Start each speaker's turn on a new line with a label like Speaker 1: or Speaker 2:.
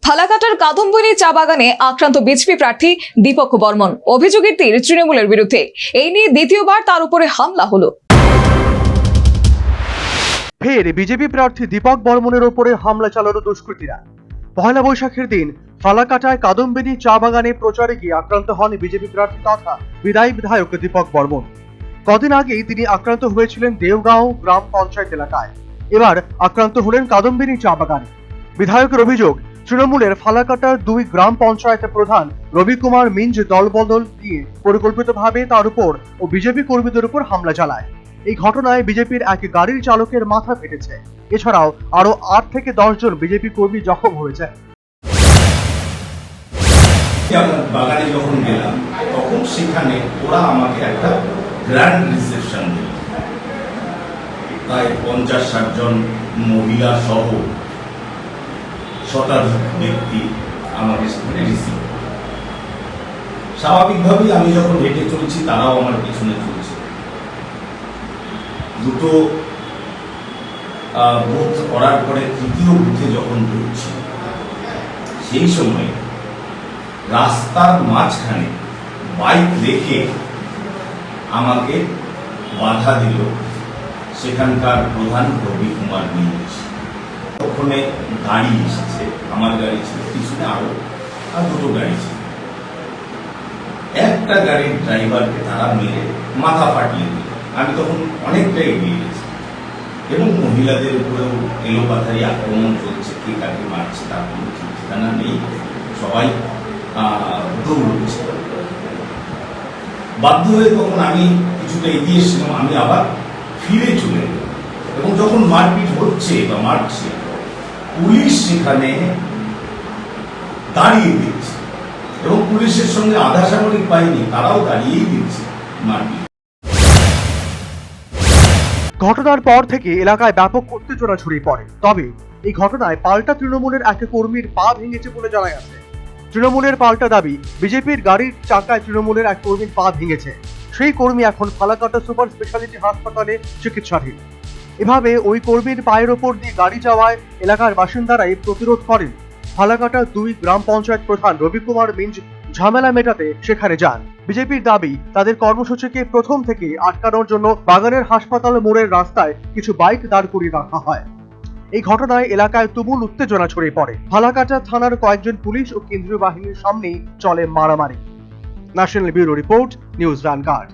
Speaker 1: ফালাকাটার কাদম্বিনী চা বাগানে আক্রান্ত বিজেপি প্রার্থী দীপক বর্মন। অভিযোগের তীর তৃণমূলের বিরুদ্ধে। এই নিয়ে দ্বিতীয়বার তার উপরে হামলা হলো।
Speaker 2: ফের বিজেপি প্রার্থী দীপক বর্মনের ওপরে হামলা চালালো দুষ্কৃতীরা। পয়লা বৈশাখের দিন ফালাকাটায় কাদম্বিনী চা বাগানে প্রচারে গিয়ে আক্রান্ত হন বিজেপি প্রার্থী তথা বিদায়ী বিধায়ক দীপক বর্মন। কদিন আগেই তিনি আক্রান্ত হয়েছিলেন দেওগাঁও গ্রাম পঞ্চায়েত এলাকায়। এবার আক্রান্ত হলেন কাদম্বিনী চা বাগানে। বিধায়কের অভিযোগ, তৃণমূলের ফালাকাটার 2 গ্রাম পঞ্চায়েতের প্রধান রবি কুমার মিঞ্জ দলবদল দিয়ে পরিকল্পিতভাবে তার উপর ও বিজেপি কর্মীদের উপর হামলা চালায়। এই ঘটনায় বিজেপির এক গাড়ির চালকের মাথা ফেটেছে। এছাড়াও আরো 8 থেকে 10 জন বিজেপি কর্মী জখম হয়েছে।
Speaker 3: বাগানে যখন গেলাম তখন সেখানে ওরা আমাকে একটা গ্র্যান্ড রিসেপশন দিল। প্রায় 50-60 জন মহিলা সহ শতাধিক ব্যক্তি আমাকে সেখানে রিসিভ। স্বাভাবিকভাবেই আমি যখন হেঁটে চলছি তারাও আমার পিছনে চলছে। দুটো বুথ করার পরে তৃতীয় বুথে যখন ঢুকছি সেই সময় রাস্তার মাঝখানে বাইক রেখে আমাকে বাধা দিল সেখানকার প্রধান রবি কুমার মিঞ্জ। ওখানে গাড়ি এসেছে, আমার গাড়ি ছিল, পিছনে আরো দুটো গাড়ি ছিল। একটা গাড়ির ড্রাইভারকে তারা মেরে মাথা ফাটিয়ে দিল। আমি তখন অনেকটা এগিয়ে গেছি এবং মহিলাদের উপরেও এলোপাথারি আক্রমণ চলছে। কে কাকে মারছে তার কোনো ঠিক ঠিকানা নেই, সবাই দৌড়চ্ছে। বাধ্য হয়ে তখন আমি কিছুটা এগিয়ে এসেছিলাম, আমি আবার ফিরে চলে গেলাম এবং যখন মারপিট হচ্ছে বা মারছে, পুলিশ সেখানে দাঁড়িয়ে দিচ্ছে এবং পুলিশের সঙ্গে আধা সামরিক বাহিনী তারাও দাঁড়িয়েই দিচ্ছে মারপিট।
Speaker 2: ঘটনার পর থেকে এলাকায় ব্যাপক উত্তেজনা ছড়িয়ে পড়ে। তবে এই ঘটনায় পাল্টা তৃণমূলের এক কর্মীর পা ভেঙেছে বলে জানা গেছে। তৃণমূলের পাল্টা দাবি, বিজেপির গাড়ির চাকায় তৃণমূলের এক কর্মীর পা ভেঙেছে। সেই কর্মী এখন ফালাকাটা সুপার স্পেশালিটি হাসপাতালে চিকিৎসাধীন। এভাবে ওই কর্মীর পায়ের ওপর দিয়ে গাড়ি যাওয়ায় এলাকার বাসিন্দারাই প্রতিরোধ করেন। ফালাকাটা 2 গ্রাম পঞ্চায়েত প্রধান রবি কুমার মিঞ্জ ঝামেলা মেটাতে সেখানে যান। বিজেপির দাবি, তাদের কর্মসূচিকে প্রথম থেকে আটকানোর জন্য বাগানের হাসপাতাল মোড়ের রাস্তায় কিছু বাইক দাঁড় করিয়ে রাখা হয়। এই ঘটনায় এলাকায় তুমুল উত্তেজনা ছড়িয়ে পড়ে। ফালাকাটা থানার কয়েকজন পুলিশ ও কেন্দ্রীয় বাহিনীর সামনেই চলে মারামারি। National bureau report, news vanguard.